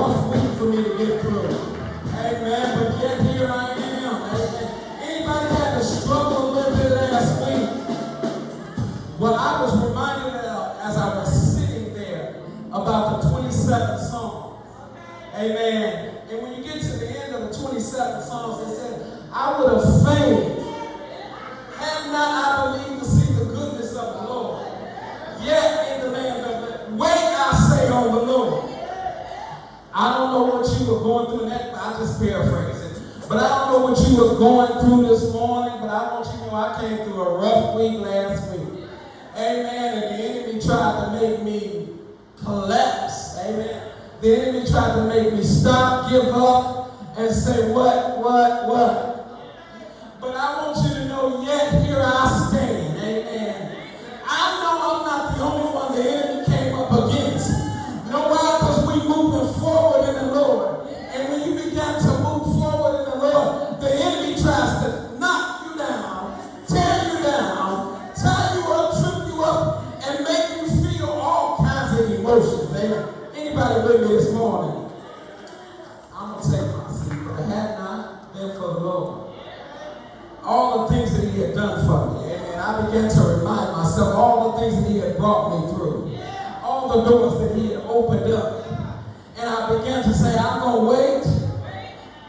rough week for me to get through. Amen. But yet here I am. Amen. Anybody had to struggle a little bit last week? Well, I was reminded as I was sitting there about the 27th Psalm. Amen. And when you get to the end of the 27th Psalms, it said, I would have fainted had not I believed to see the goodness of the Lord. Yet in the land of the wait, I say on the Lord. I don't know what you were going through that, I just paraphrase it. But I don't know what you were going through this morning, but I want you to know I came through a rough week last week. Amen. And the enemy tried to make me collapse. Amen. The enemy tried to make me stop, give up, and say, what? But I want you to know, yet here I stand. Amen. I know I'm not the only one the enemy came up against. No, why? Because we moving forward in the Lord. And when you begin to move forward in the Lord, the enemy tries to knock you down, tear you down, tie you up, trip you up, and make you feel all kinds of emotions. Amen. Anybody with me this morning? I'm going to take my seat, but it had not been for the Lord. All the things that he had done for me. Amen. I began to remind myself all the things that he had brought me through. All the doors that he had opened up. And I began to say, I'm going to wait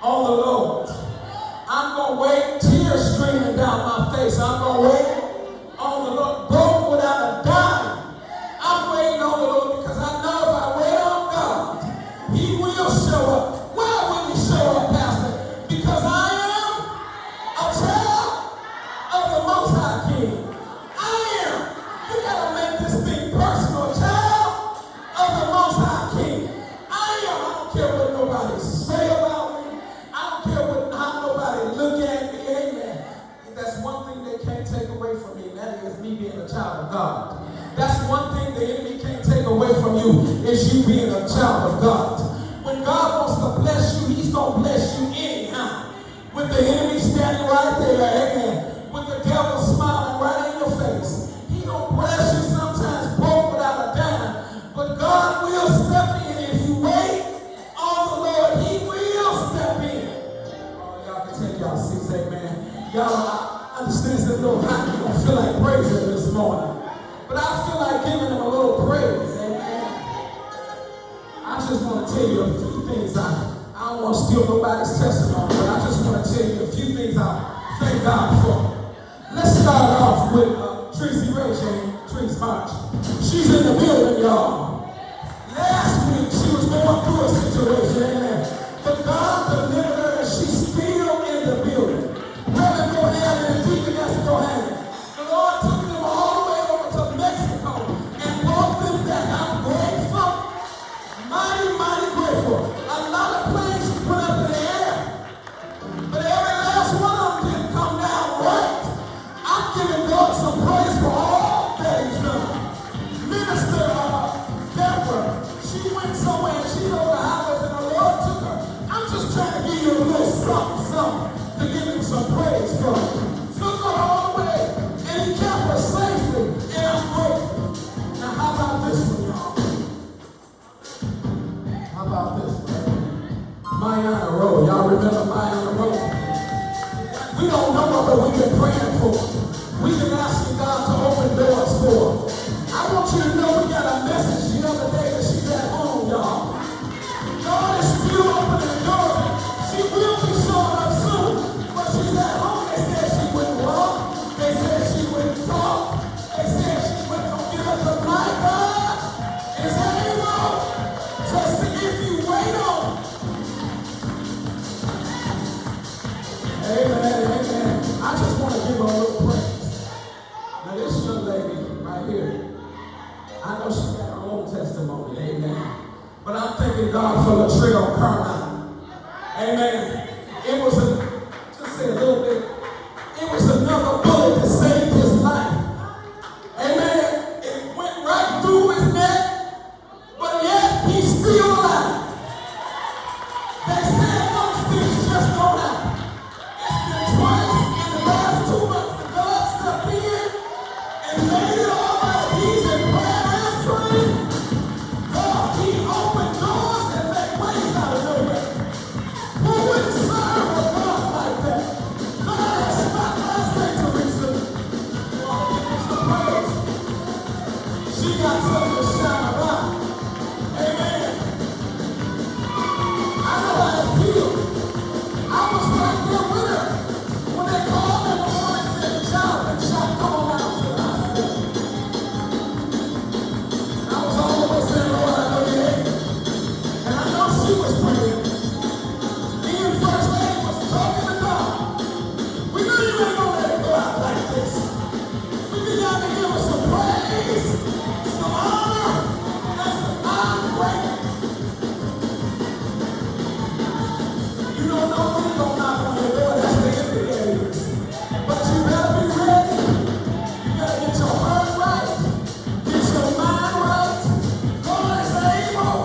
on the Lord. I'm going to wait, tears streaming down my face. I'm going to wait on the Lord. Broke without a dime. I'm waiting on the Lord because I know if I wait on God, he will show up. Why will he show up, Pastor? Because I am a child of the Most High King. I am. You got to make this thing personal. Child of the Most High King. I don't care what nobody say about me. I don't care how nobody look at me. Amen. That's one thing they can't take away from me, and that is me being a child of God. That's one thing the enemy can't take away from you, is you being a child of God. When God wants to bless you, he's going to bless you anyhow. With the enemy standing right there, amen. With the devil smiling right in your face. He going to bless you sometimes broke without a dime. But God will step in if you wait on the Lord. He will step in. Oh, y'all can take y'all seats, amen. Y'all, I understand it's a little hot. You don't feel like praising this morning. But I feel like giving him a little praise, amen. I just want to tell you a few things. I don't want to steal nobody's testimony, but I just want to tell you a few things I thank God for. Let's start off with Tracy Ray, Trace March. She's in the building, y'all. Last week, she was going through a situation, amen. But God delivered her, and she's still in the building. Reverend Bohan and Deaconess Bohan. The Lord took them all the way over to Mexico and brought them back. I'm grateful. Mighty grateful. A lot of planes went up in the air, but every last one of them didn't come down right. I'm giving God some praise for all that he's done. Minister Deborah, she went somewhere and she know the highways and the Lord took her. I'm just trying to give you a little something to give him some praise for. Took her all the way and he kept her safely, and I'm grateful. Now how about this one, y'all? How about this one? Mayana Road. Y'all remember Mayana Road? We don't know her, but we've been praying for her. We've been asking God to open doors for her. I want you to know we got a message the other day that she's at home, y'all. God is still opening doors. She will be showing up soon, but she's at home. They said she wouldn't walk. They said she wouldn't talk. They said she wouldn't give us a my God is able to see if you wait on. Amen. I just want to give her a little praise. Now this young lady right here, I know she got her own testimony, amen. But I'm thanking God for Latrell Carmine. Amen. It was just say a little bit, it was another bullet that saved his life. Amen. It went right through his neck, but yet he's still alive. They said those things just don't happen. It's been twice in the last 2 months that God stepped in and made it all right. He's in prayer answering. God, he opened doors and made ways was praying. Me and First Lady was talking to God. We knew you ain't gonna let it go out like this. We need y'all to give us some praise, some honor, and some non-break. You don't know when you're gonna knock on your door. That's the empty area. But you better be ready. You gotta get your heart right. Get your mind right. God is able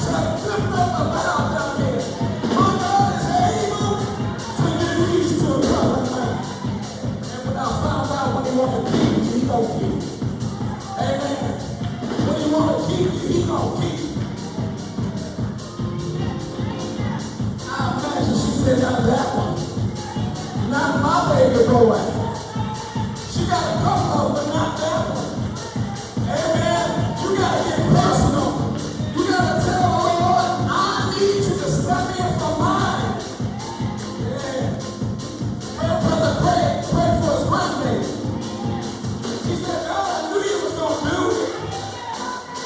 to lift up a bound down here. My God is able to give ease to a covered man. And when I found out what he want to keep you, he gonna keep you. Amen. When he want to keep you, he gonna keep you. I imagine she said, "Now that one, not my baby boy. She got a couple, but not that one." Amen. You gotta get personal. You gotta tell the Lord, "I need you to step in for mine." Yeah. Well, Brother Craig prayed for his grandbaby. He said, "God, I knew you was gonna do it."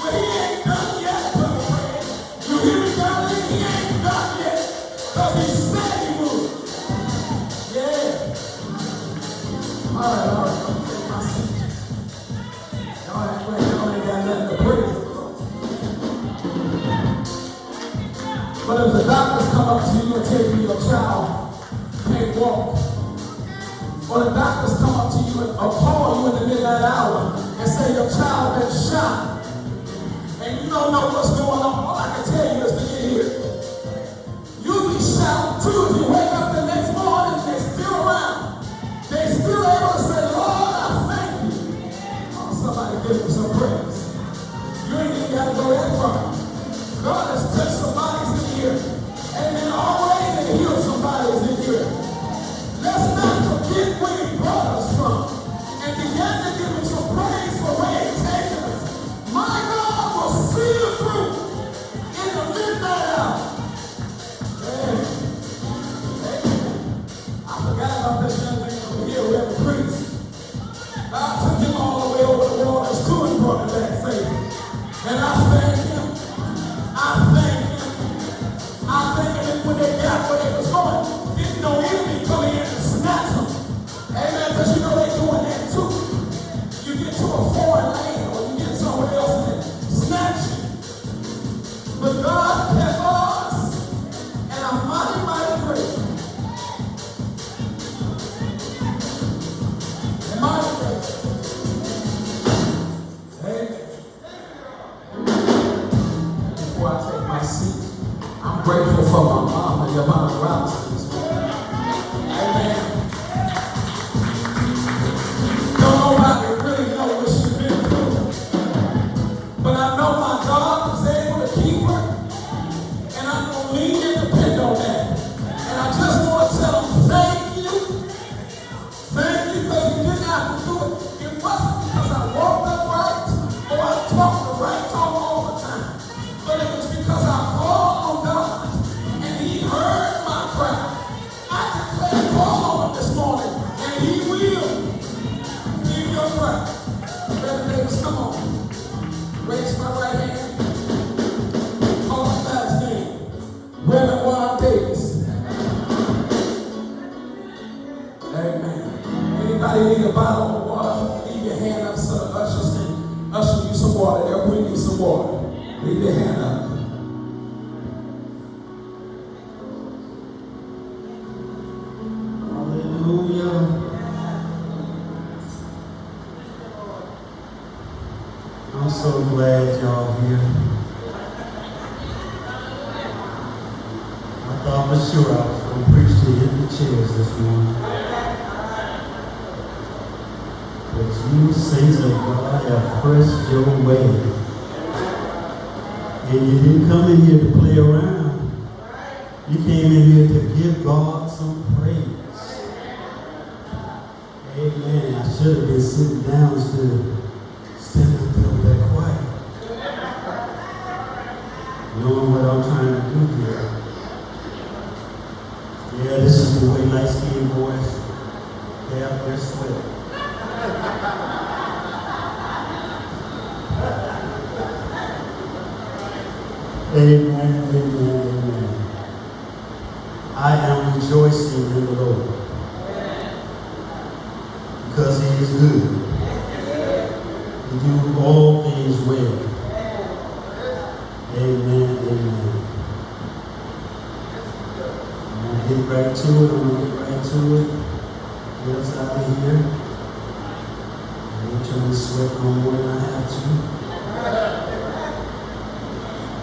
But he ain't done yet, Brother Craig. You hear me, darling? He ain't done yet. Because he said he would. Yeah. All right. I'm taking my seat. Y'all act like y'all ain't got nothing to praise for. But if the doctors come up to you and tell you your child can't walk, or the doctors come up to you or call you in the midnight hour and say your child been shot, and you don't know what's going on, all I can tell you is to get here. You'll be shouting too if you wake up the next morning and they're still around. They're still able to say, "Lord, I thank you." Oh, somebody give them some praise. You ain't even got to go that far. God has touched somebody's in here. Amen. Already they healed somebody's in here. Let's not forget where he brought us from and begin to give him some praise for where he's taken us. My God will see you through in the midnight hour. Amen. I forgot about this young man over here who had the priest. God took him all the way over the waters too and brought him back safe. And I thank him. I thank him. I thank him when they got where they was going. Didn't no enemy come in and snatch them. Amen. Because you know they doing that too. You get to a foreign land or you get somewhere else and they snatch you. But God kept us. And I'm mighty, mighty grateful. And mighty grateful. Amen. Before I take my seat, I'm grateful for my mom and your mom Robinson this morning. Amen. Don't nobody really know what she's been through. But I know my God was able to keep her. And I'm going to lean and depend on that. And I just want to tell them thank you. Thank you because you didn't have to do it. It wasn't because I walked up right or I talked the right talk all the time. But it was because I called on God and he heard my cry. I declare call on him this morning and he will hear your cry. Brother Davis, come on. Raise my right hand. Call his last name. Reverend Juan Davis. Amen. Anybody need a bottle of water? Leave your hand up so the ushers can usher you some water. They'll bring you some water. Leave your hand up. Hallelujah. I'm so glad y'all here. I thought for sure I was going to preach to hit the chairs this morning. But you saints of God have pressed your way. And you didn't come in here to play around. You came in here to give God some praise. Amen. I should have been sitting down instead of standing up there that quiet. Knowing what I'm trying to do here. Yeah, this is the way light-skinned boys have their sweat. Amen, amen, amen. in the Lord. Because he is good. He do all things well. Amen, amen. I'm going to get right to it. Get us out of here. I ain't trying to sweat no more than I have to.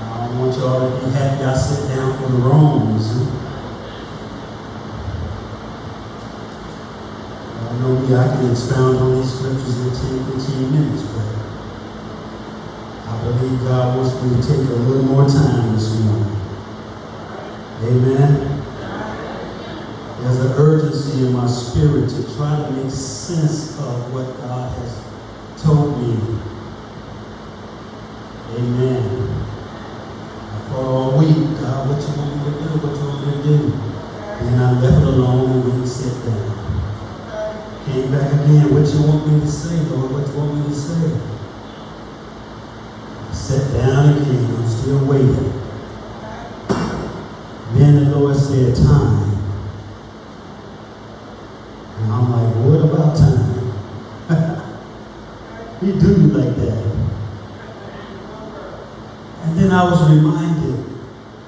I don't want y'all to be happy I sit down for the wrong reason. I know me, I can expound on these scriptures in 10-15 minutes, but I believe God wants me to take a little more time this morning. Amen. There's an urgency in my spirit to try to make sense of what God has told me. Amen. I thought all week, God, what you want me to do? What you want me to do? And I left it alone and went and sit down. Came back again. What you want me to say, Lord? What you want me to say? Sat down again. I'm still waiting. Then the Lord said, time. And I'm like, what about time? He do you like that. And then I was reminded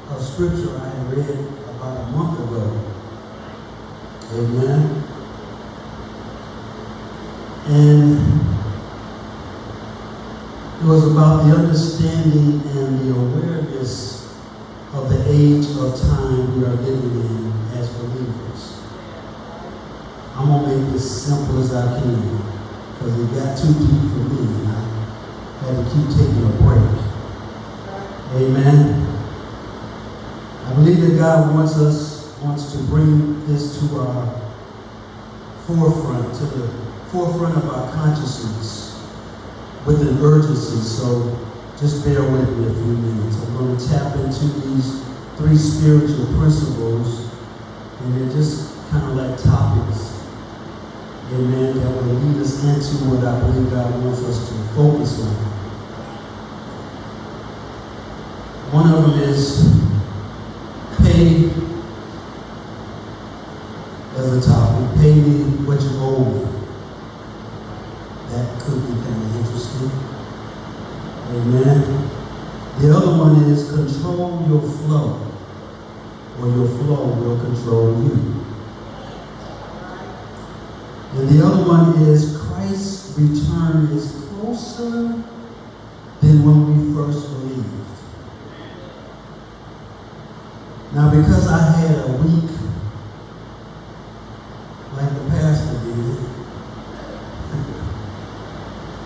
of scripture I had read about a month ago. Amen. And it was about the understanding and the awareness of the age of time we are living in as believers. I'm going to make this simple as I can because it got too deep for me and I had to keep taking a break. Amen. I believe that God wants to bring this to our forefront, to the forefront of our consciousness with an urgency. So just bear with me a few minutes. I'm going to tap into these 3 spiritual principles, and they're just kind of like topics, amen, that will lead us into what I believe God wants us to focus on. One of them is pay as a topic. Pay me what you owe me. That could be kind of interesting. Amen. The other one is control your flow, or your flow will control you. And the other one is Christ's return is closer than when we first believed. Now, because I had a week, like the pastor did,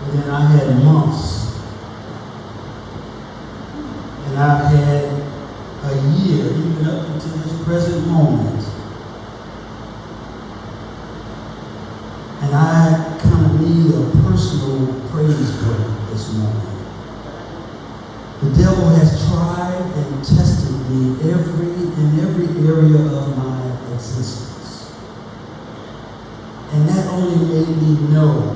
and then I had months, and I've had a year, even up until this present moment, and I kind of need a personal praise break this morning. The devil has tried and tested me in every area of my existence. And that only made me know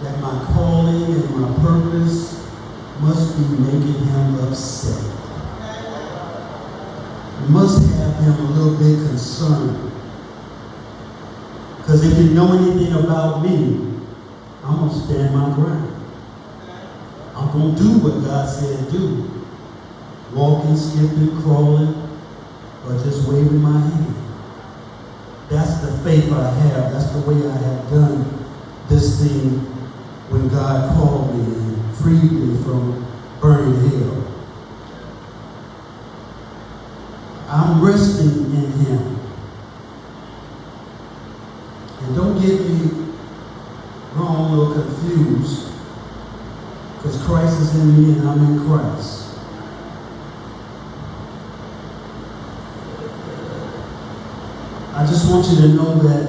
that my calling and my purpose must be making him upset. It must have him a little bit concerned. Because if you know anything about me, I'm going to stand my ground. I'm going to do what God said do. Walking, skipping, crawling, or just waving my hand. That's the faith I have. That's the way I have done this thing when God called me and freed me from burning hell. I'm resting in him. And don't get me wrong or confused, because Christ is in me and I'm in Christ. I just want you to know that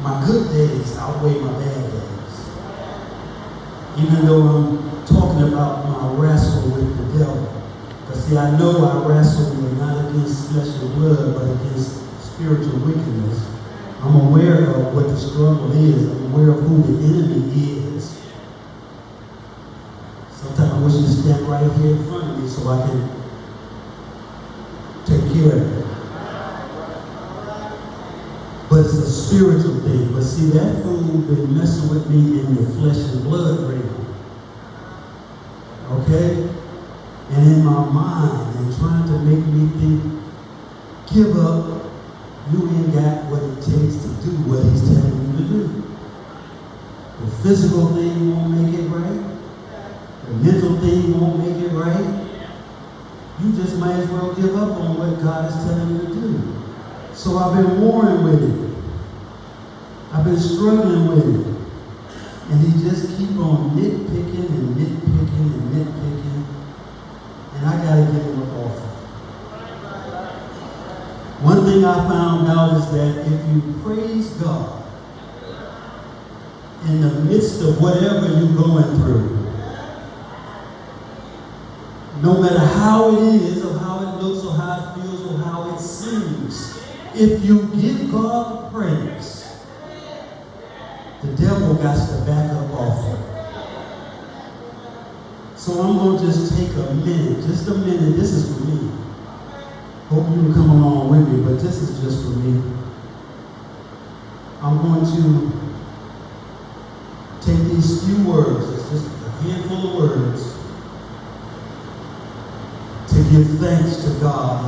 my good days outweigh my bad days. Even though I'm talking about my wrestle with the devil. Because see, I know I wrestle not against flesh and blood, but against spiritual wickedness. I'm aware of what the struggle is. I'm aware of who the enemy is. Sometimes I wish you to stand right here in front of me so I can take care of it. but it's a spiritual thing. But see, that food been messing with me in the flesh and blood realm. Okay? And in my mind, and trying to make me think, give up, you ain't got what it takes to do what he's telling you to do. The physical thing won't make it right. The mental thing won't make it right. You just might as well give up on what God is telling you to do. So I've been warring with it. I've been struggling with it. And he just keep on nitpicking and nitpicking and nitpicking. And I got to get him an offer. One thing I found out is that if you praise God in the midst of whatever you're going through, no matter how it is, or how it looks, or how it feels, or how it seems, if you give God the praise, the devil got to back up off it. So I'm going to just take a minute, just a minute. This is for me. Hope you can come along with me, but this is just for me. I'm going to take these few words, it's just a handful of words, to give thanks to God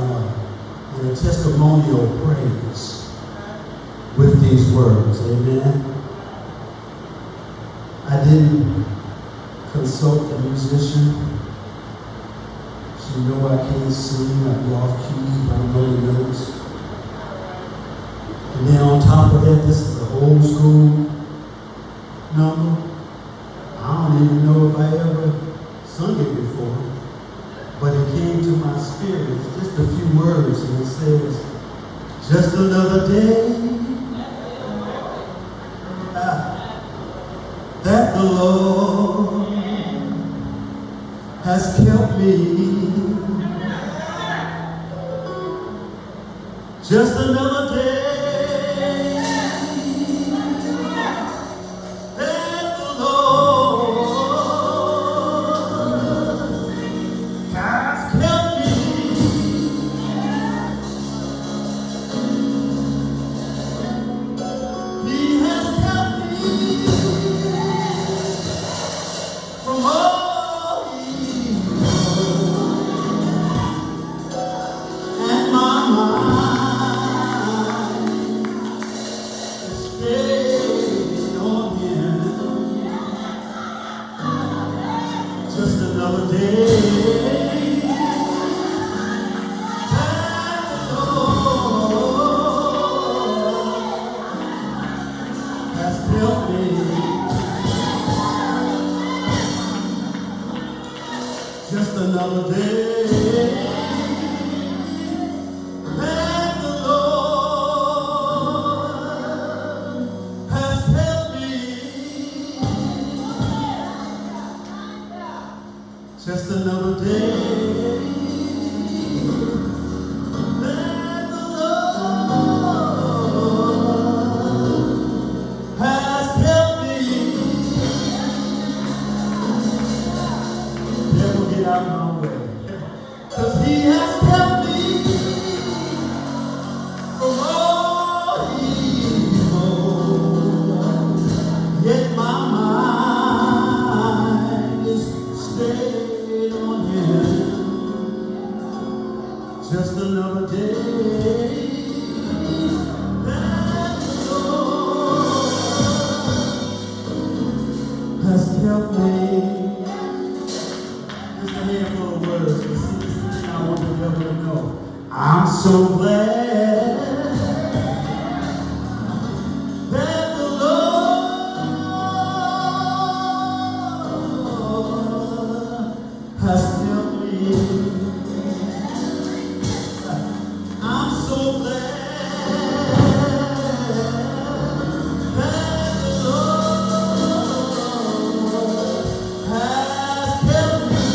and a testimonial praise with these words. Amen. I didn't consult a musician. She know I can't sing, I go off key, I don't know the notes. And then on top of that, this is an old school number. I don't even know if I ever sung it before. But it came to my spirit. It's just a few words, and it says, just another day that the Lord has kept me. Just another day that the Lord has kept me. He has kept me from all evil, and my mind stayed on Him. Just another day that the Lord has helped me. Just another day that the Lord has helped me. Just another day that the Lord has helped me. Devil, get out of my way. 'Cause He has kept me from all evil. Yet my mind is stayed on Him. Just another day that the Lord has kept me. Just a handful of words, but see, this is the thing I want the devil to know. I'm so glad that the Lord has helped me. I'm so glad that the Lord has helped me.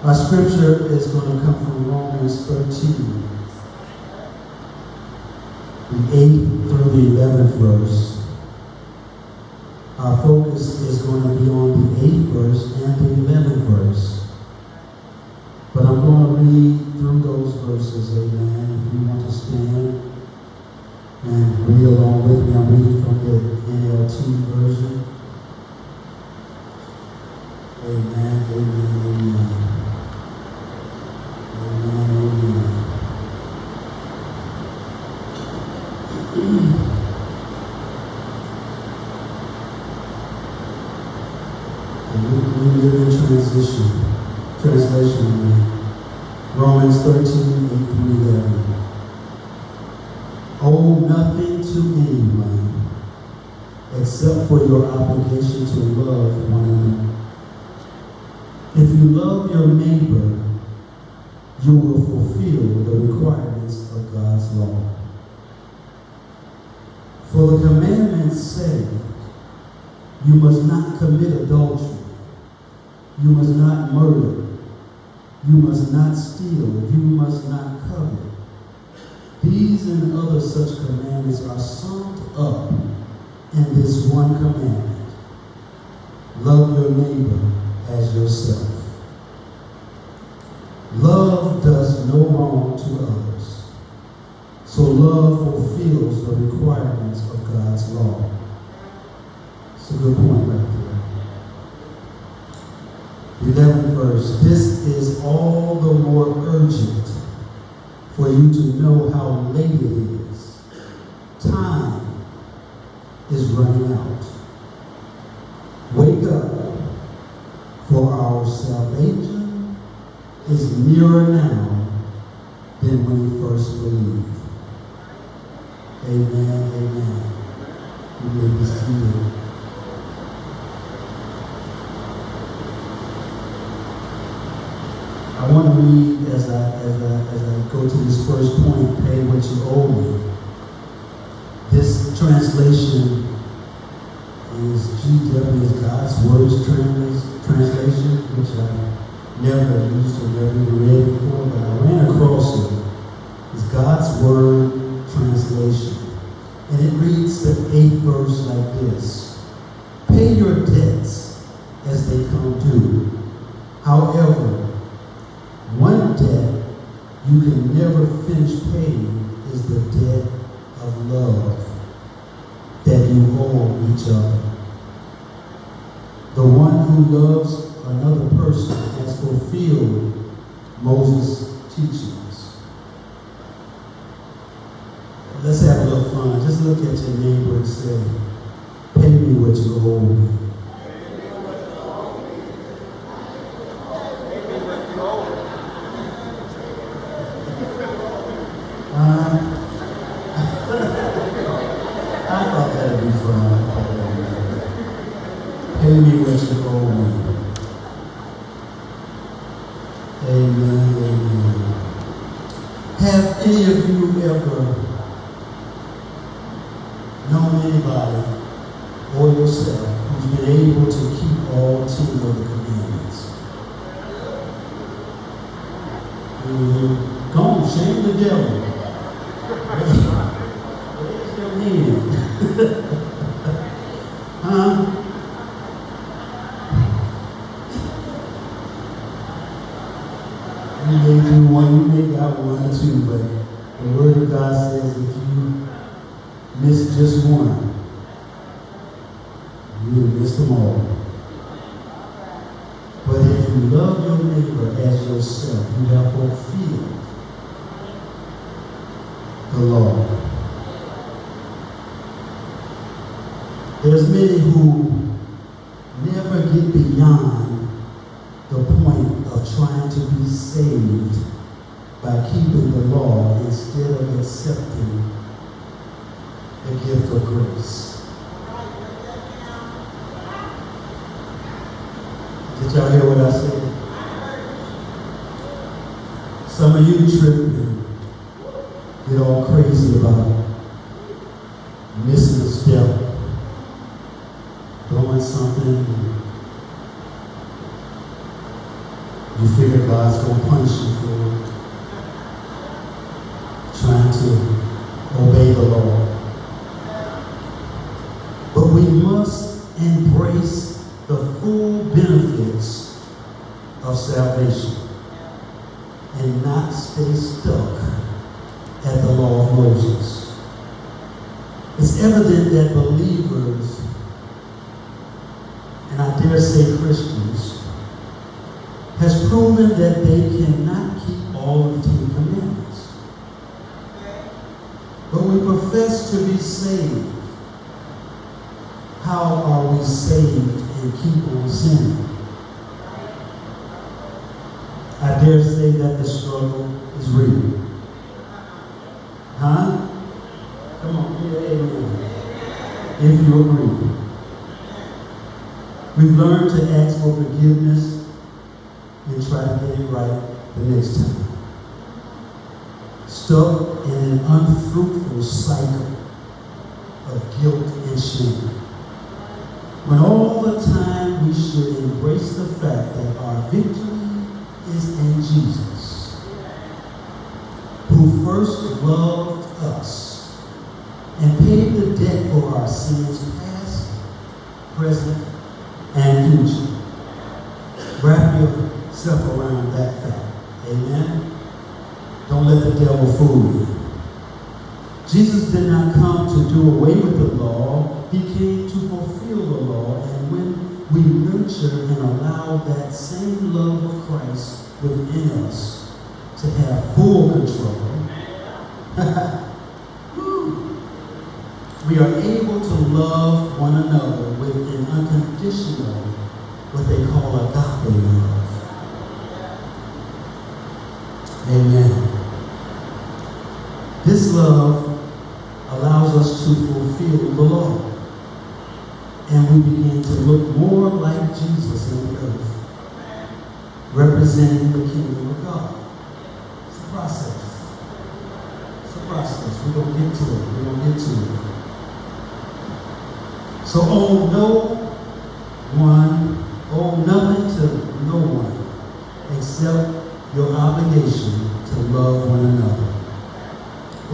Our scripture is going to come from Romans 13, the 8th through the 11th verse. Our focus is going to be on the 8th verse and the 11th verse. But I'm going to read through those verses, amen. If you want to stand and read along with me, I'm reading from the NLT version. Amen, amen, amen. Translation, Romans 13, 8 through 11. Owe nothing to anyone except for your obligation to love one another. If you love your neighbor, you will fulfill the requirements of God's law. For the commandments say, you must not commit adultery, you must not murder, you must not steal, you must not covet. These and other such commandments are summed up in this one commandment: love your neighbor as yourself. Love does no wrong to others, so love fulfills the requirements of God's law. It's a good point right there. 11th verse. This is all the more urgent for you to know how late it is. Time is running out. Wake up, for our salvation is nearer now than when you first believed. Amen, amen. You may be seated. I want to read as I go to this first point, pay what you owe me. This translation is GW, is God's Words translation, which I never used or never even read before, but I ran across it. It's God's Word translation. And it reads the 8th verse like this: pay your debts as they come due. However, one debt you can never finish paying is the debt of love that you owe each other. The one who loves another person has fulfilled Moses' teachings. Let's have a little fun. Just look at your neighbor and say, pay me what you owe me. I thought that'd be fun. Pay me what you owe me. Amen, amen. Have any of you ever known anybody or yourself who's been able to keep all 10 of the commandments? Go on, shame the devil. Raise your hand. Huh? You may do one, you may got one or two, but the Word of God says if you miss just one, you will miss them all. But if you love your neighbor as yourself, you have fulfilled the law. There's many who never get beyond the point of trying to be saved by keeping the law instead of accepting the gift of grace. Did y'all hear what I said? Some of you tripping, get all crazy about missing a step, doing something. You figure God's going to punish you for it. Trying to obey the law. But we must embrace the full benefits of salvation and not stay stuck at the law of Moses. It's evident that believers, and I dare say Christians, has proven that they cannot keep all of the 10 commandments. But we profess to be saved. How are we saved and keep on sinning? I dare say that the struggle is real. Huh? Come on, yeah, amen. If you agree. We've learned to ask for forgiveness and try to get it right the next time. Stuck in an unfruitful cycle of guilt and shame. When all the time we should embrace the fact that our victory is in Jesus, who first loved us and paid the debt for our sins past, present, and future. Wrap yourself around that fact. Amen? Don't let the devil fool you. Jesus did not come to do away with the law. He came to fulfill the law. And when we nurture and allow that same love of Christ within us to have full control, we are able to love one another with an unconditional, what they call agape love. Amen. This love allows us to fulfill the law. And we begin to look more like Jesus in the earth, representing the kingdom of God. It's a process. It's a process. We're going to get to it. We're going to get to it. So owe nothing to no one except your obligation to love one another.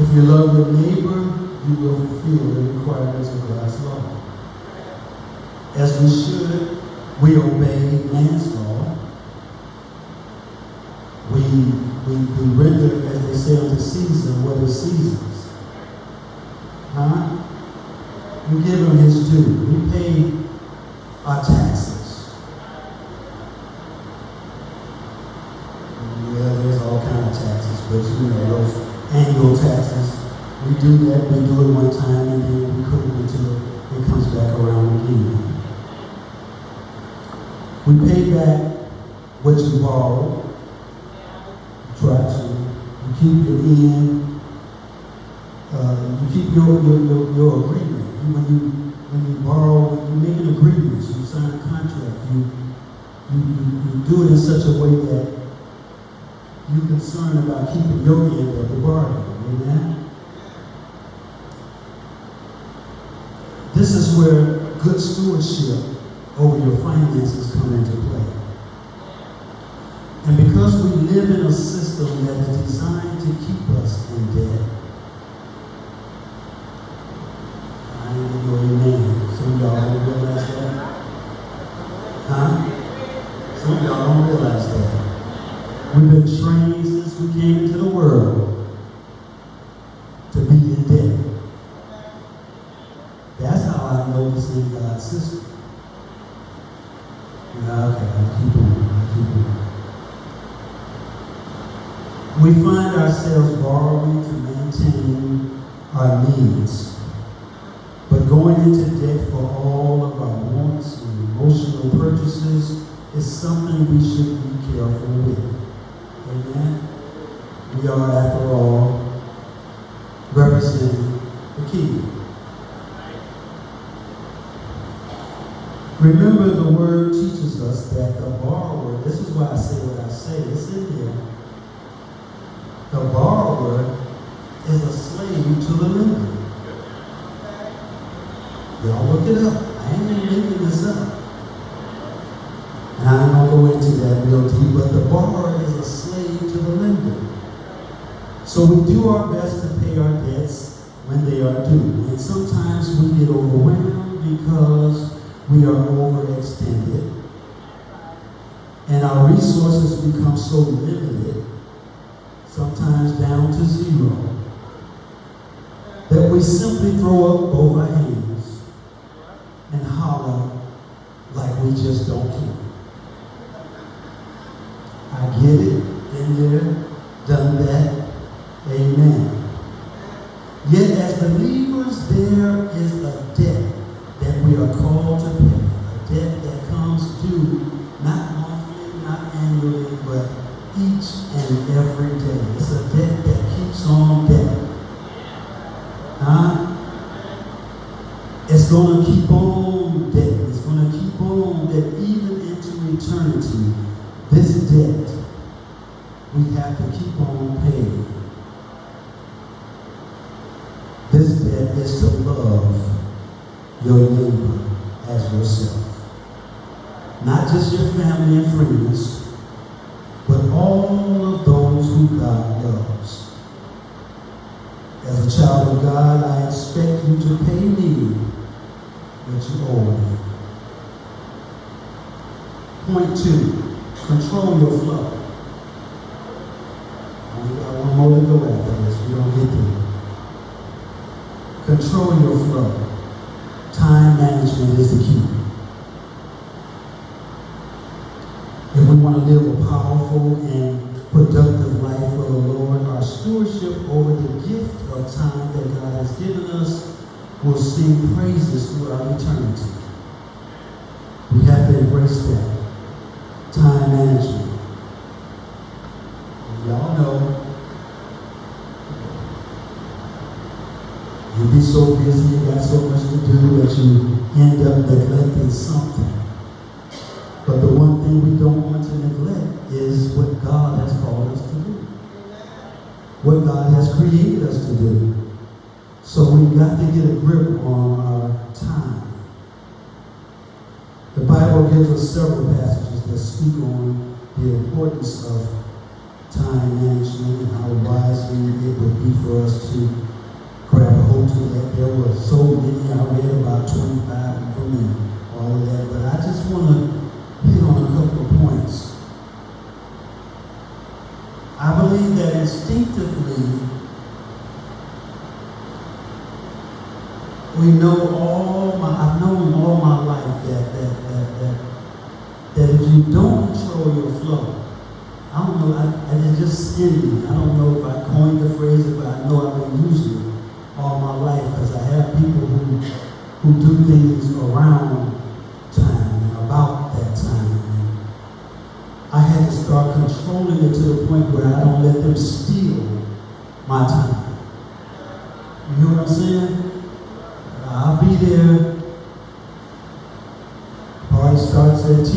If you love your neighbor, you will fulfill the requirements of God's law. As we should, we obey man's law. We render, as they say unto Caesar, what is Caesar's. We give him his due. We pay our taxes. Well, there's all kinds of taxes, but you know, those annual taxes, we do that, we do it one time, and then we cook it until it comes back around again. We pay back what you borrow. You try to. You keep your end. You keep your agreement. When you borrow, you make an agreement. You sign a contract. You do it in such a way that you're concerned about keeping your end of the bargain. Amen? This is where good stewardship over your finances come into play. And because we live in a system that is designed to keep us in debt, I ain't know amen. Some of y'all don't realize that. Some of y'all don't realize that. We've been trained since we came into the world to be in debt. That's how I know this is God's system. Okay, I'll keep on. We find ourselves borrowing to maintain our needs, but going into debt for all of our wants and emotional purchases is something we should be careful with. Amen? We are, after all, representing the kingdom. Remember, the word teaches us that the borrower, this is why I say what I say, it's in here. The borrower is a slave to the lender. Y'all look it up. I ain't even making this up. And I don't go into that real deep, but the borrower is a slave to the lender. So we do our best to pay our debts when they are due. And sometimes we get overwhelmed because we are overextended, and our resources become so limited, sometimes down to zero, that we simply throw up both our hands and holler like we just don't care. I get it, been there, done that, amen. Yet as believers, there is a debt that we are called to pay, a debt that comes due not monthly, not annually, but each and every day. It's a debt that keeps on debt. It's going to keep on debt. It's going to keep on debt even into eternity. This debt we have to keep on paying. this debt is to love your neighbor as yourself. Not just your family and friends, but all of those who God loves. As a child of God, I expect you to pay me what you owe me. Point 2, control your flow. We got one more to go after this. We don't get through. Control your flow. Time management is the key. If we want to live a powerful and productive life for the Lord, our stewardship over the gift of time that God has given us will sing praises throughout eternity. We have to embrace that. Time management. Y'all know, you be so busy, you got so much to do that you end up neglecting something. But the one thing we don't want to neglect is what God has called us to do. What God has created us to do. So we've got to get a grip on our time. The Bible gives us several passages that speak on the importance of time management and how wisely it would be for us to grab a hold to that. There were so many. I read about 25 of them and all of that. But I just want to hit on a couple of points. I believe that instinctively I've known all my life that if you don't control your flow, I don't know, it's just in me. I don't know if I coined the phrase, but I know I've been using it all my life because I have people who do things around time and about that time. And I had to start controlling it to the point where I don't let them steal my time. You know what I'm saying? I'll be there. Party starts at 10.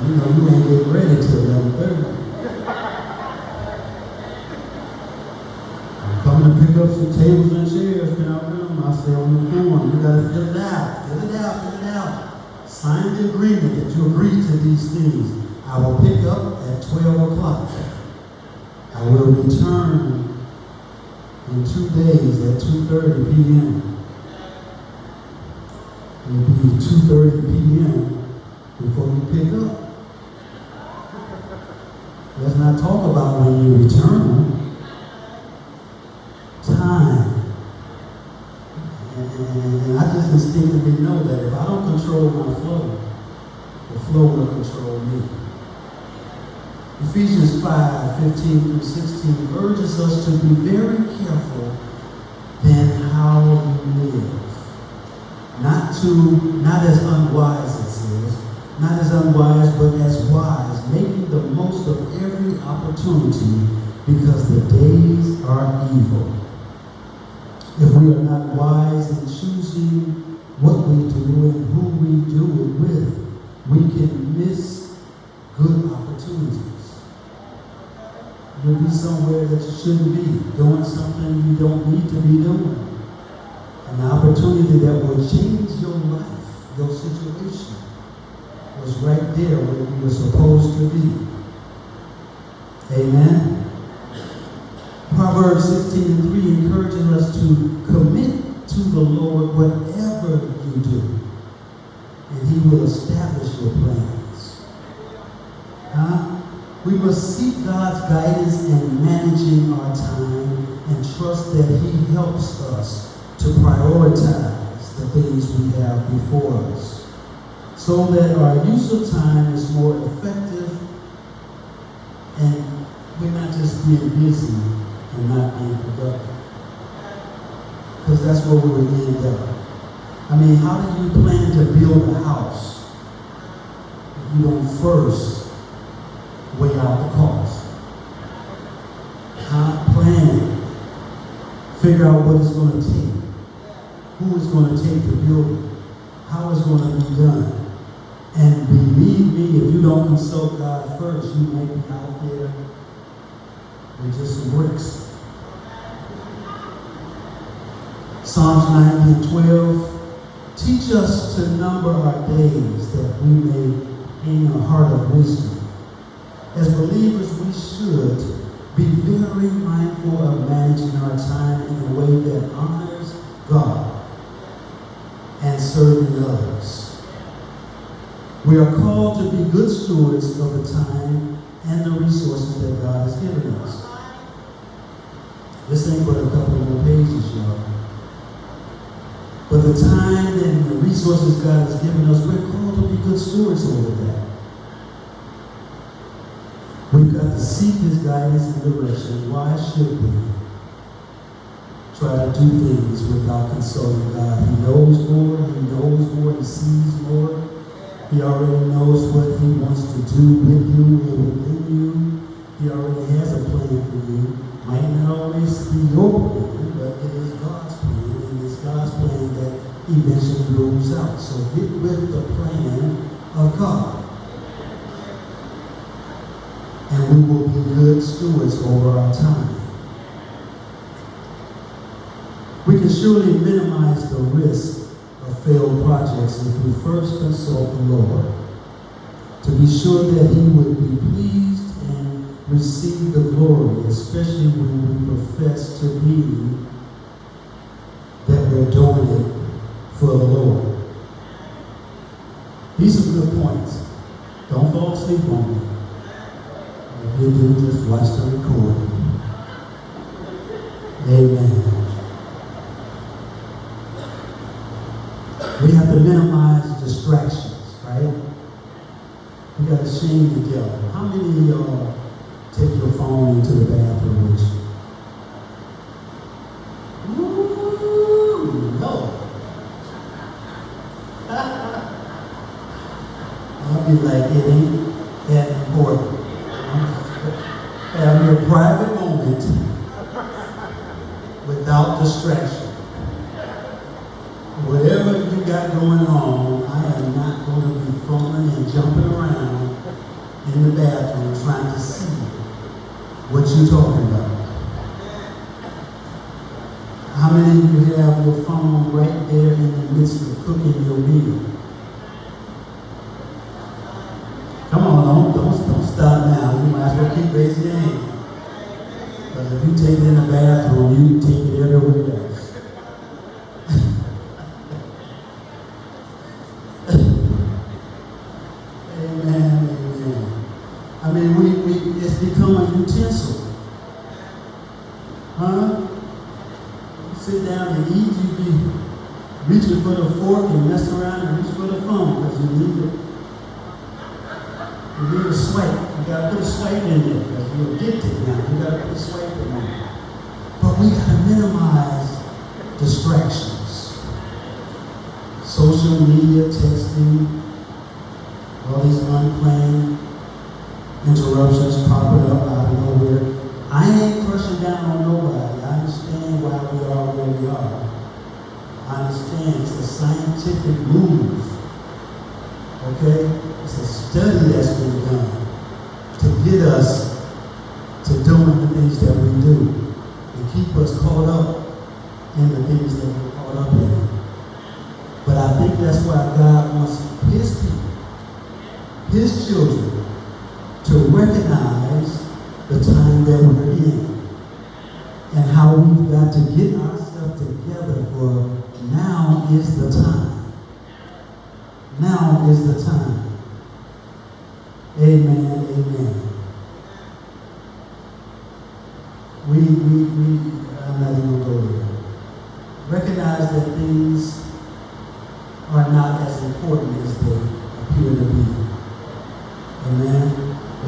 You know, you ain't getting ready till 11:30. I'm coming to pick up some tables and chairs. Can I bring them? I say on the form, you gotta fill it out. Fill it out, fill it out. Sign the agreement that you agree to these things. I will pick up at 12 o'clock. I will return in 2 days at 2:30 p.m. It will be 2:30 p.m. before you pick up. Let's not talk about when you return. Time. And I just instinctively know that if I don't control my flow, the flow will control me. Ephesians 5:15-16 urges us to be very careful then how you live. Not as unwise, it says, not as unwise, but as wise, making the most of every opportunity because the days are evil. If we are not wise in choosing what we do and who we do it with, we can miss good opportunities. You'll be somewhere that you shouldn't be, doing something you don't need to be doing. An opportunity that will change your life, your situation, was right there where you were supposed to be. Amen. Proverbs 16:3 encourages us to commit to the Lord whatever you do, and He will establish your plans. We must seek God's guidance in managing our time and trust that He helps us to prioritize the things we have before us so that our use of time is more effective and we're not just being busy and not being productive. Because that's where we would end up. I mean, how do you plan to build a house if you don't first weigh out the cost? Plan. Figure out what it's going to take. Who it's going to take to build it. How it's going to be done. And be believe me, if you don't consult God first, you may be out there with just some bricks. Psalms 90 and 12, teach us to number our days that we may gain a heart of wisdom. As believers, we should be very mindful of managing our time in a way that honors God and serving others. We are called to be good stewards of the time and the resources that God has given us. This ain't but a couple more pages, y'all. But the time and the resources God has given us, we're called to be good stewards over that. We've got to seek His guidance and direction. Why should we try to do things without consulting God? He knows more. He sees more. He already knows what He wants to do with you and within you. He already has a plan for you. Might not always be your plan, but it is God's plan. And it's God's plan that eventually rolls out. So get with the plan of God. And we will be good stewards over our time. We can surely minimize the risk of failed projects if we first consult the Lord to be sure that He would be pleased and receive the glory, especially when we profess to be that we're doing it for the Lord. These are good points. Don't fall asleep on me. If you do, just watch the recording. Amen. We have to minimize distractions, right? We got to shame together. How many of y'all take your phone into the bathroom with you? Ooh, no. I'll be like, it ain't that important. Have your private moment without distraction. Whatever you got going on, I am not going to be fumbling and jumping around in the bathroom trying to see what you're talking about. How many of you have your phone right there in the midst of cooking your meal? Come on, don't stop now. You might as well keep raising your hand. Because if you take it in the bathroom, you take it everywhere else. Amen. I mean, it's become a utensil. Huh? You sit down and eat, you be reaching for the fork and mess around and reach for the phone because you need it. You need a swipe. You got to put a swipe in there because you're addicted now. You got to put a swipe in there. But we got to minimize distractions. Social media, texting, all these unplanned interruptions popping up out of nowhere. I ain't crushing down on nobody. I understand why we are where we are. I understand it's a scientific move. Okay? It's a study that's been done to get us to doing the things that we do and keep us caught up in the things that we're caught up in. But I think that's why God wants His people, His children, to recognize the time that we're in and how we've got to get ourselves together for now is the time. Now is the time. Amen, amen. I'm not even going to go there. Recognize that things are not as important as they appear to be. Amen.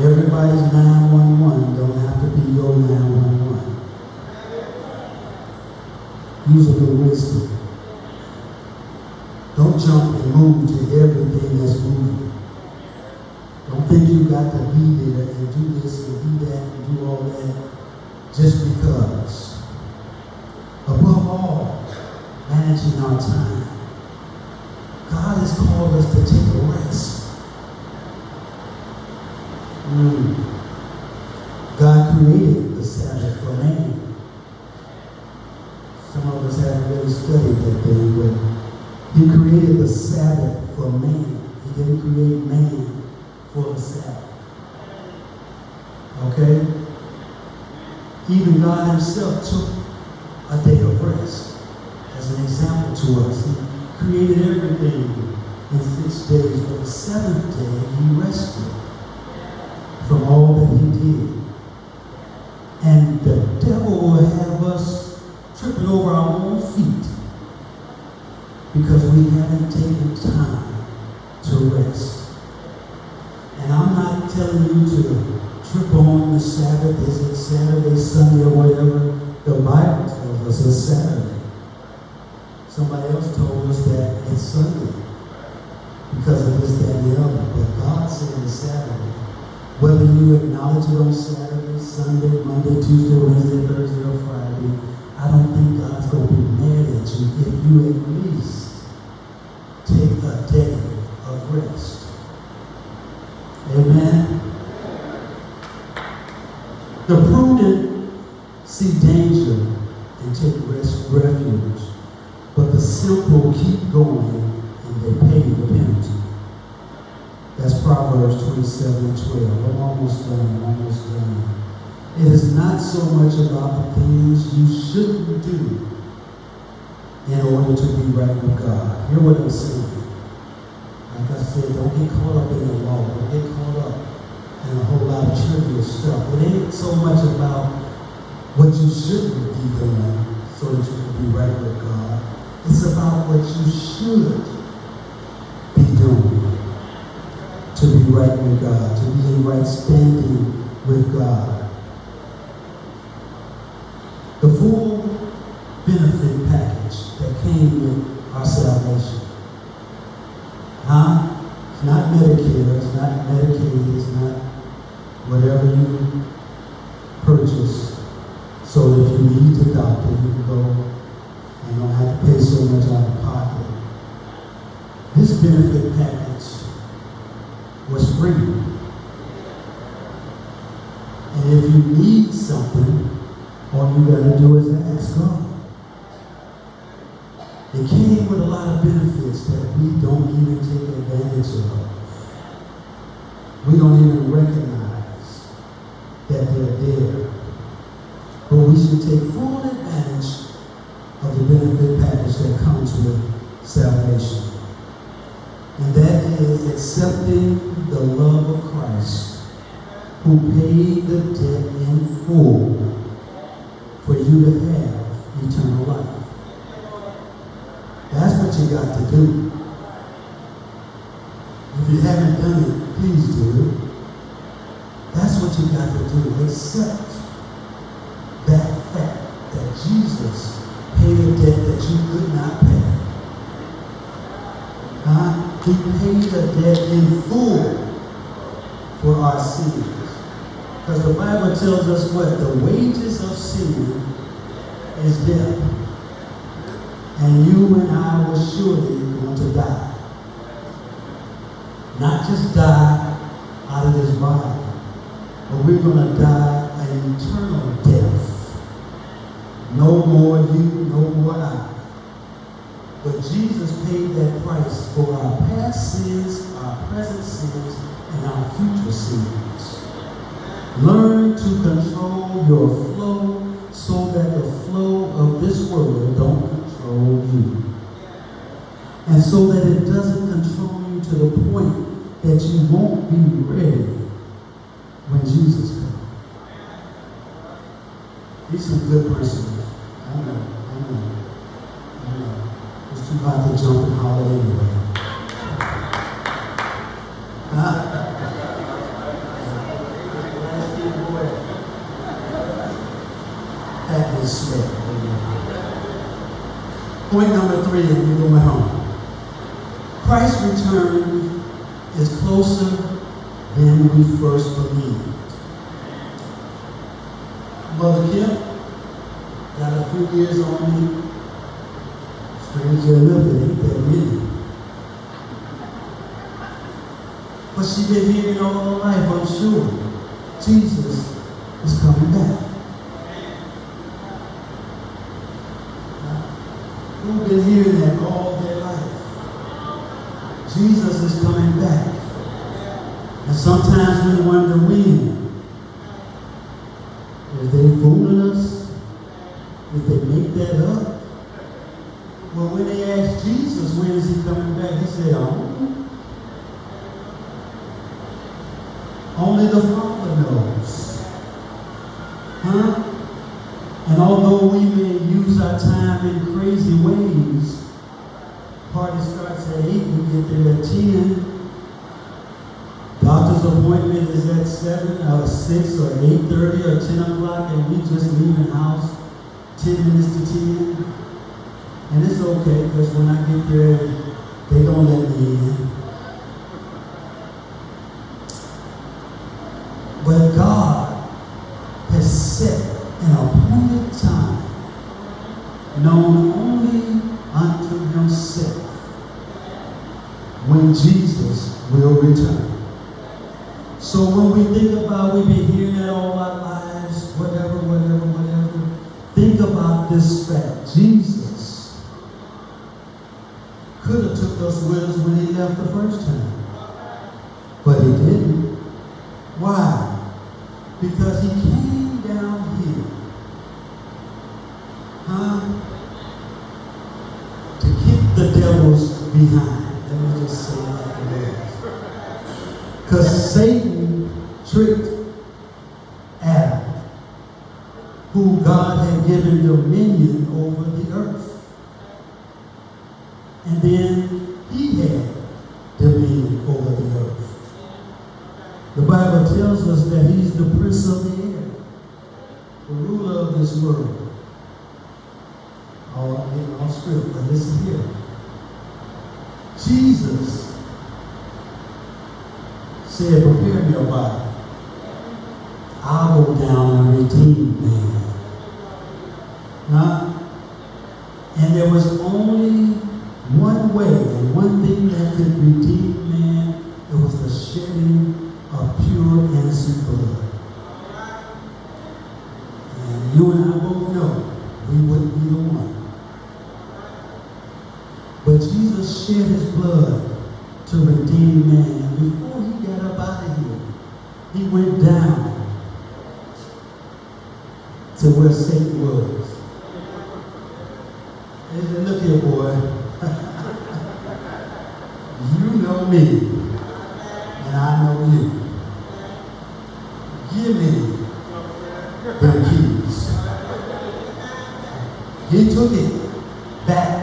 Everybody's 911 don't have to be your 911. Use a little wisdom. Don't jump and move to everything that's moving. Don't think you got to be there and do this and do that and do all that just because. Above all, managing our time. God has called us to take a rest. God created the Sabbath for man. Some of us haven't really studied that thing, but He created the Sabbath for man. He didn't create man for the Sabbath. Okay? Even God Himself took a day of rest as an example to us. He created everything in 6 days, but the seventh day He rested from all that He did. And the devil will have us tripping over our own feet because we haven't taken time to rest. And I'm not telling you to trip on the Sabbath. Is it Saturday, Sunday, or whatever? The Bible tells us it's Saturday. Somebody else told us that it's Sunday because of this, that, and the other. But God said it's Saturday. Whether you acknowledge it on Saturday, Sunday, Monday, Tuesday, Wednesday, Thursday, or Friday, I don't think God's going to be mad at you if you at least take a day of rest. Amen? The prudent see danger and take refuge, but the simple keep going and they pay the penalty. That's Proverbs 27:12. I'm almost done. It is not so much about the things you shouldn't do in order to be right with God. Hear what I'm saying. Like I said, don't get caught up in the law. Don't get caught up in a whole lot of trivial stuff. It ain't so much about what you shouldn't be doing so that you can be right with God. It's about what you should be doing to be right with God, to be in right standing with God. The full benefit package that came with our salvation. It's not Medicare, it's not Medicaid, it's not whatever you purchase. So if you need the doctor, you can go and don't have to pay so much out of pocket. This benefit package was free. And if you need something, all you got to do is ask God. It came with a lot of benefits that we don't even take advantage of. We don't even recognize that they're there. But we should take full advantage of the benefit package that comes with salvation. And that is accepting the love of Christ, who paid the debt in full for you to have eternal life. That's what you got to do. If you haven't done it, please do it. That's what you got to do. Accept that fact that Jesus paid a debt that you could not pay. He paid a debt in full for our sins. Because the Bible tells us what? The wages of sin is death. And you and I will surely going to die. Not just die out of this body, but we're going to die an eternal death. No more you, no more I. But Jesus paid that price for our past sins, our present sins, and our future sins. Learn to control your flow so that the flow of this world don't control you. And so that it doesn't control you to the point that you won't be ready when Jesus comes. He's a good person. I know. It's too hot to jump and holler anyway. That is sweat. Point number 3, and we're going home. Christ's return is closer than we first believed. Mother Kim got a few years on me. Strangely enough, it ain't that many. But But she been hearing all her life, I'm sure. Jesus is coming back. Who've been hearing that all their life? Jesus is coming back. And sometimes we wonder when. Is they fooling us? Did they make that up? Well, when they asked Jesus when is he coming back, he said, only the Father knows. Huh? And although we may use our time in crazy ways, party starts at 8, we get there at 10. Doctor's appointment is at 7 or 6 or 8:30 or 10 o'clock, and we just leave the house 10 minutes to 10. And it's okay, because when I get there, they don't let me in. But God has set an appointed time known only unto himself when Jesus will return. So when we think about, we've been hearing that all our lives, whatever, think about this fact. Jesus could have took us with us when he left the first time. But he didn't. Why? Because he came down here. To kick the devils behind. Let me just say it like it is. Because Satan tricked Adam, who God had given dominion over the earth. And then he had dominion over the earth. The Bible tells us that he's the prince of the air, the ruler of this world. All script, but listen here. Jesus said, prepare me a body. I'll go down and redeem man. And there was only one way and one thing that could redeem man. It was the shedding of pure innocent blood. And you and I both know we wouldn't be the one. But Jesus shed his blood to redeem man. And before he got up out of here, he went down to where Satan was. He said, look here, boy. You know me, and I know you. Give me the keys. He took it back,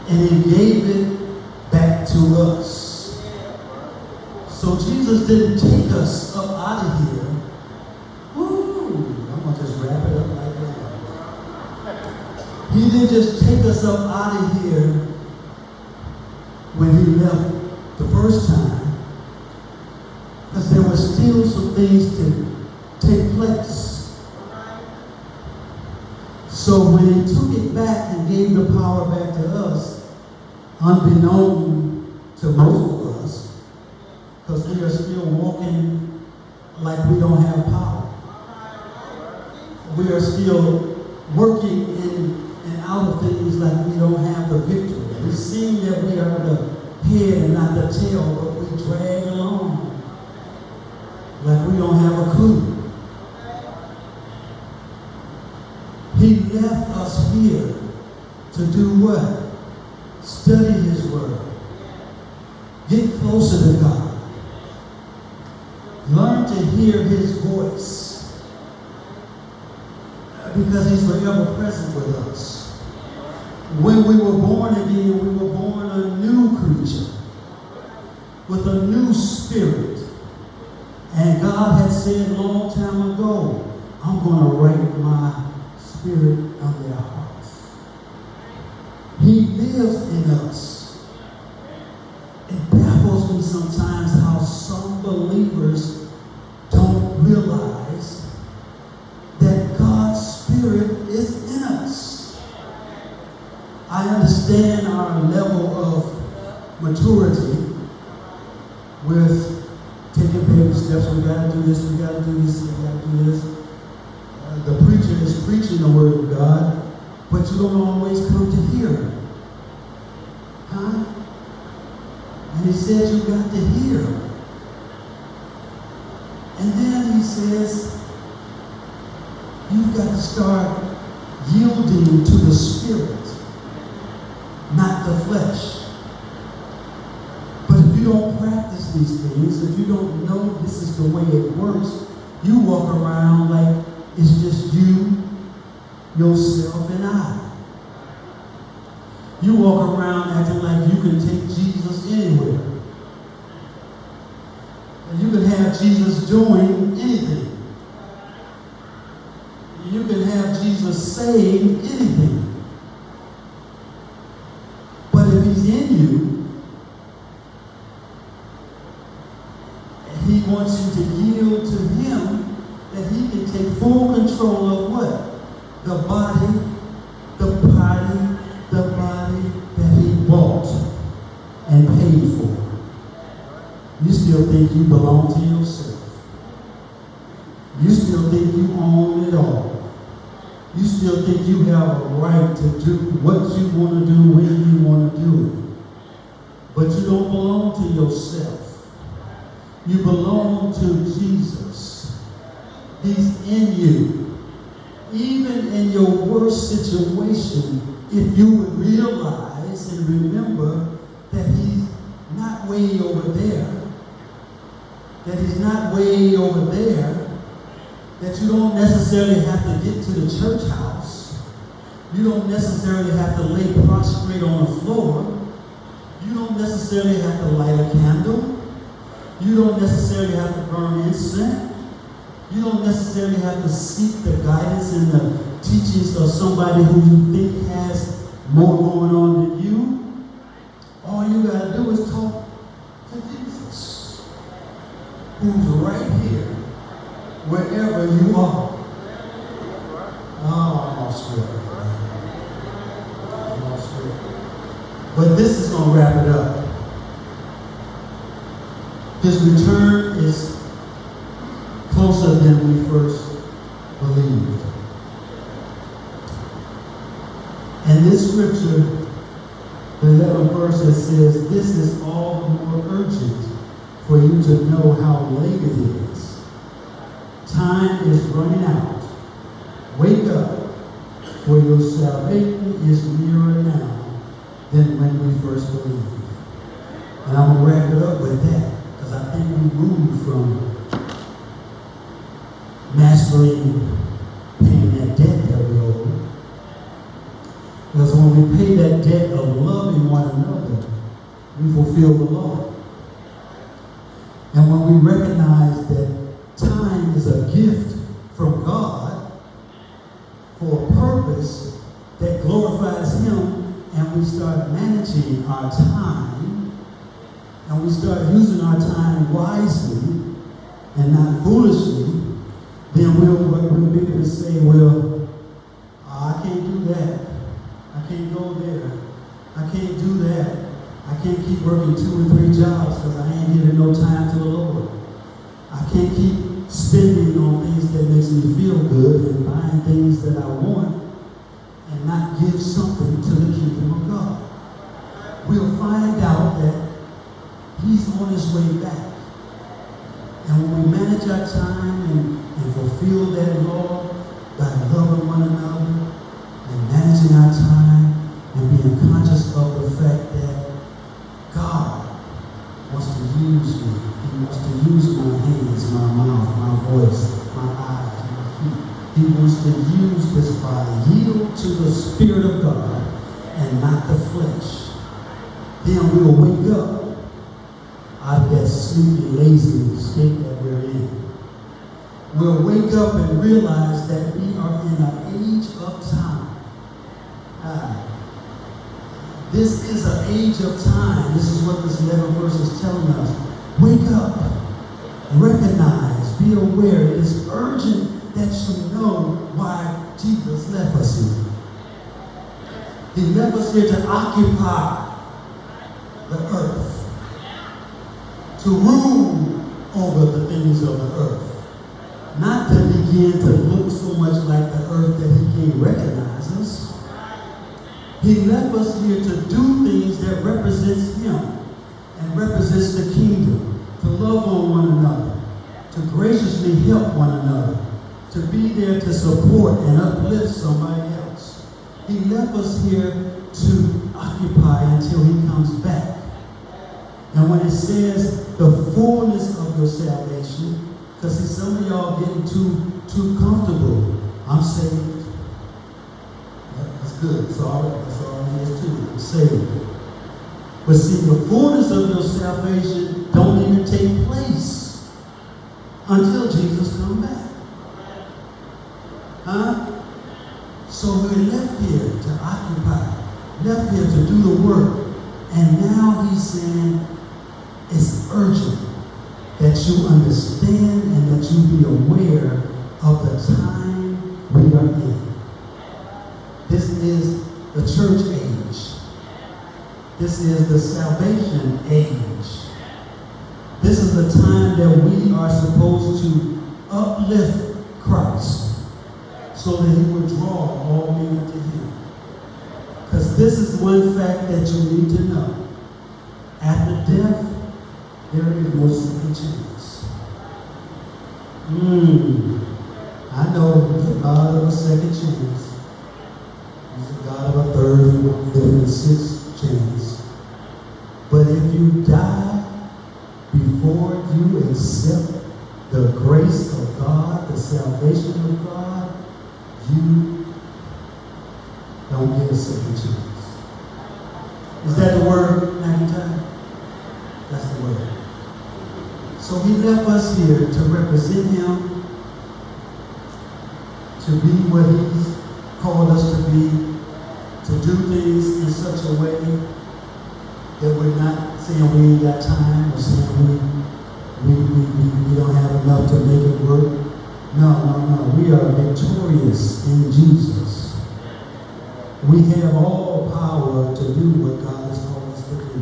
and he gave it back to us. So Jesus didn't take us up out of here. Woo! I'm going to just wrap it up like that. He didn't just take us up out of here when he left the first time, because there were still some things to take place. So when he took it back and gave the power back to us, unbeknown to most of us, because we are still walking like we don't have power. We are still working in and out of things like we don't have the victory. We seem that we are the head and not the tail, but we drag along like we don't have a clue. He left us here to do what? Study his word. Get closer to God. Learn to hear his voice. Because he's forever present with us. When we were born again, we were born a new creature with a new spirit. And God had said a long time ago, I'm going to write my spirit on their hearts. He lives in us. It baffles me sometimes how some believers don't realize that God's Spirit is in us. I understand our level of maturity, We're taking baby steps. We got to do this, we got to do this, we got to do this. The preacher is preaching the word of God, but you don't always come to hear it. Huh? And he says you got to hear. And then he says you've got to start yielding to the Spirit, not the flesh. But if you don't practice these things, if you don't know this is the way it works, you walk around like it's just you, yourself, and I. You walk around acting like you can take Jesus anywhere. And you can have Jesus doing anything. You can have Jesus saying anything. But if he's in you, and he wants you to yield to him, that he can take full control of what? The body that he bought and paid for. You still think you belong to yourself. You still think you own it all. You still think you have a right to do what you want to do when you want to do it. But you don't belong to yourself. You belong to Jesus. He's in you. Even in your worst situation, if you would realize and remember that he's not way over there, that he's not way over there, that you don't necessarily have to get to the church house. You don't necessarily have to lay prostrate on the floor. You don't necessarily have to light a candle. You don't necessarily have to burn incense. You don't necessarily have to seek the guidance and the teachings of somebody who you think has more going on than you. All you got to do is talk to Jesus, who's right here, wherever you are. Oh, I'm off script. I'm off script. But this is going to wrap it up. His return is closer than we first believed. And this scripture, the 11th verse, that says, this is all the more urgent for you to know how late it is. Time is running out. Wake up, for your salvation is nearer now than when we first believed. And I'm going to wrap it up with that, because I think we moved from mastering paying that debt that we owe. Because when we pay that debt of loving one another, we fulfill the law. And when we recognize that time is a gift from God for a purpose that glorifies him, and we start managing our time, and we start using our time wisely and not foolishly, then we'll be able to say, well, I can't do that. I can't go there. I can't do that. I can't keep working 2 or 3 jobs because I ain't giving no time to the Lord. I can't keep spending on things that makes me feel good and buying things that I want and not give something to the kingdom of God. We'll find out that he's on his way back. And when we manage our time and fulfill that law by loving one another and managing our time and being conscious of the fact that God wants to use me. He wants to use my hands, my mouth, my voice, my eyes, my feet. He wants to use this body. Yield to the Spirit of God and not the flesh. Then we'll wake up out of that sleepy, lazy state that we're in. We'll wake up and realize that we are in an age of time. This is an age of time. This is what this 11th verse is telling us. Wake up, recognize, be aware. It is urgent that you know why Jesus left us here. He left us here to occupy the earth, to rule over the things of the earth. Not to begin to look so much like the earth that he can't recognize us. He left us here to do things that represents him and represents the kingdom, to love on one another, to graciously help one another, to be there to support and uplift somebody else. He left us here to occupy until he comes back. And when it says the fullness of your salvation, because see, some of y'all getting too comfortable. I'm saved. That's good. That's all it is too. I'm saved. But see, the fullness of your salvation don't even take place until Jesus comes back. Huh? So we're left here to occupy, left here to do the work. And now he's saying it's urgent that you understand and that you be aware of the time we are in. This is the church age. This is the salvation age. This is the time that we are supposed to uplift Christ so that he would draw all men to him. Because this is one fact that you need to know. After death, there is no second chance. I know he's a God of a second chance. He's a God of a third, fourth, fifth, and sixth chance. But if you die before you accept the grace of God, the salvation of God, you don't get a second chance. Is that the word, McIntyre? That's the word. So he left us here to represent him, to be what he's called us to be, to do things in such a way that we're not saying we ain't got time or saying we don't have enough to make it work. No. We are victorious in Jesus. We have all power to do what God has called us to do.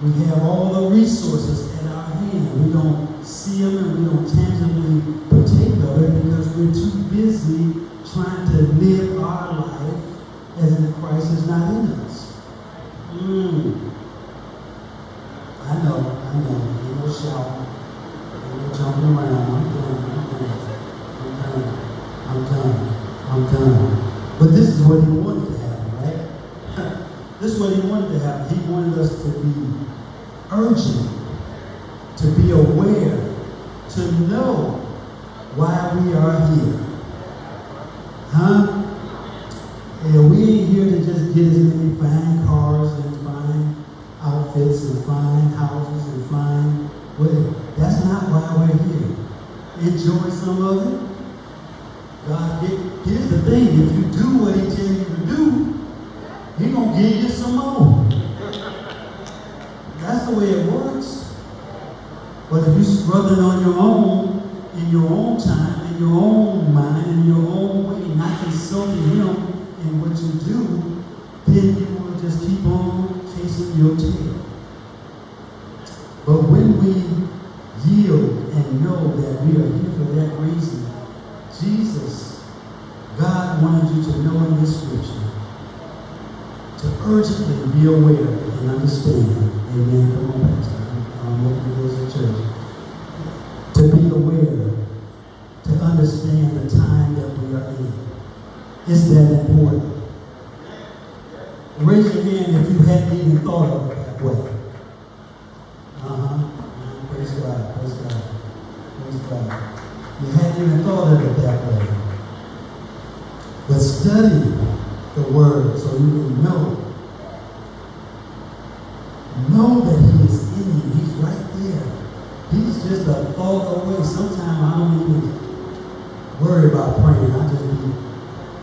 We have all the resources at our hand. We don't see them and we don't tangibly partake of it because we're too busy trying to live our life as if Christ is not in us. I know. Ain't no shouting. Ain't no jumping around. I'm done. But this is what he wanted to happen, right? This is what he wanted to happen. He wanted us to be urgent, to be aware, to know why we are here. Huh? And we ain't here to just get as many fine cars and fine outfits and fine houses and fine whatever. That's not why we're here. Enjoy some of it. God, here's the thing. If you do what he tells you to do, he gonna give you some more. That's the way it works. But if you're struggling on your own, in your own time, in your own mind, in your own way, not consulting him in what you do, then you will just keep on chasing your tail. But when we yield and know that we are here for that reason, Jesus, God wanted you to know in this scripture, to urgently be aware and understand. Amen. Come on, Pastor. I'm opening the doors of church. To be aware, to understand the time that we are in. Is that important? Raise your hand if you hadn't even thought of it that way. Praise God. Praise God. Praise God. You hadn't even thought of it that way. But study the word so you can know that he is in you. He's right there. He's just a thought away. Sometimes I don't even worry about praying. I just be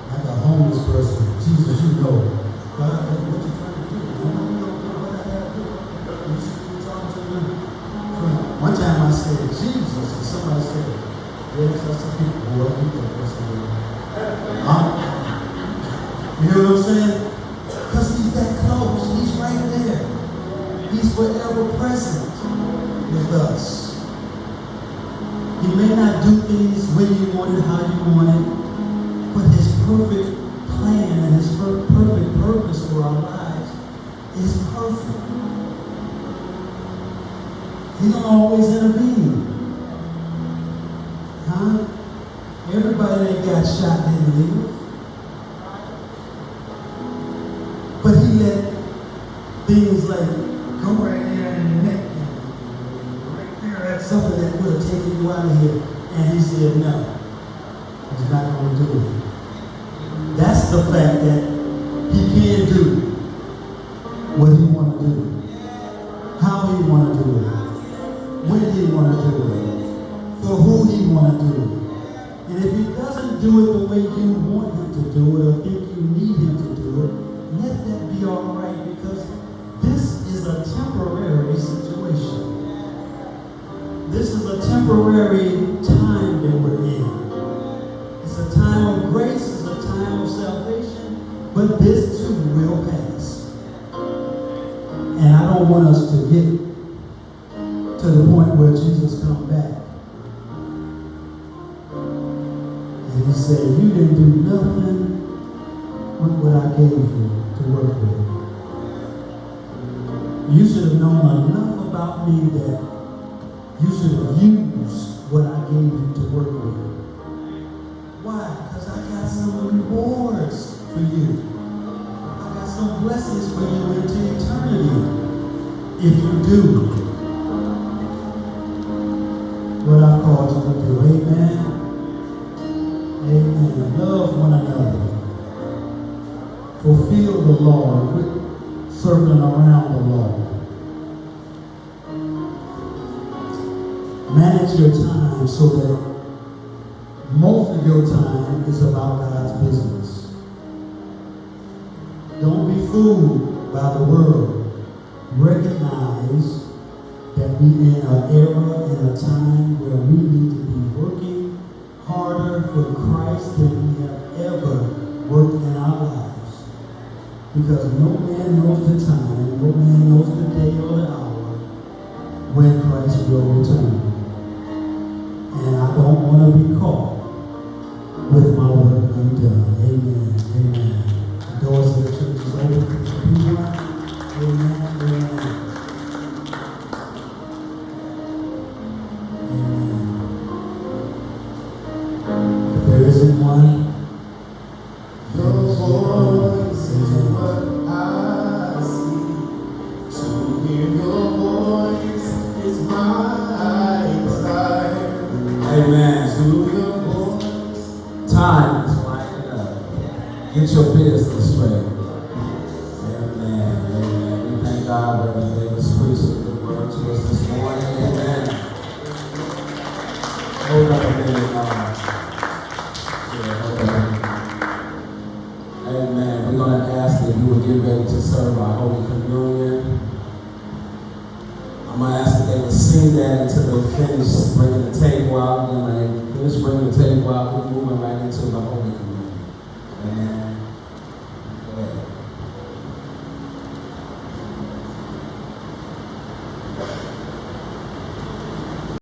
like a homeless person. Jesus, you know. God, what you trying to do? You know what I have to do. You should be talking to me. One time I said Jesus, and somebody said, yes, that's the people. Boy, you know what's going on. You hear what I'm saying? Because he's that close. He's right there. He's forever present. with us. He may not do things when you want it, how you want it, but his perfect plan and his perfect purpose for our lives is perfect. He don't always intervene. Huh? Everybody that got shot didn't live. But he let things like go right there in the neck and right there, that's something that would have taken you out of here. And he said, no, he's not going to do it. That's the fact that he can do what he want to do. How he want to do it. When he want to do it. For who he want to do it. And if he doesn't do it the way you want him to do it, or think you need him to do it, let that be all right, because this is a temporary situation. This is a temporary time that we're in. It's a time of grace, it's a time of salvation, but this too will pass. And I don't want us to get to the point where Jesus comes back and he said, you didn't do nothing with what I gave you to work with. You should have known enough about me that you should have used what I gave you to work with. Why? Because I got some rewards for you. I got some blessings for you into eternity if you do what I called you to do. Amen. Amen. Love one another. Fulfill the law. Quit circling around the law. Manage your time so that most of your time is about God's business. Don't be fooled by the world. Recognize that we in an era, in a time where we need to be working harder for Christ than we have ever worked in our lives. Because no man knows the time, no man knows the day or the hour when Christ will return. And I don't want to be caught with my work undone. Amen. Amen. The doors of the church is open for people. Amen. Amen. Get your business straight. Amen. Amen. We thank God for everything that's preached a good word to us this morning. Amen. Hold up a minute. Hold up a minute. Amen. We're going to ask that you would get ready to serve our Holy Communion. I'm going to ask that they would sing that until they finish bringing the table out. Then when they finish bringing the table out,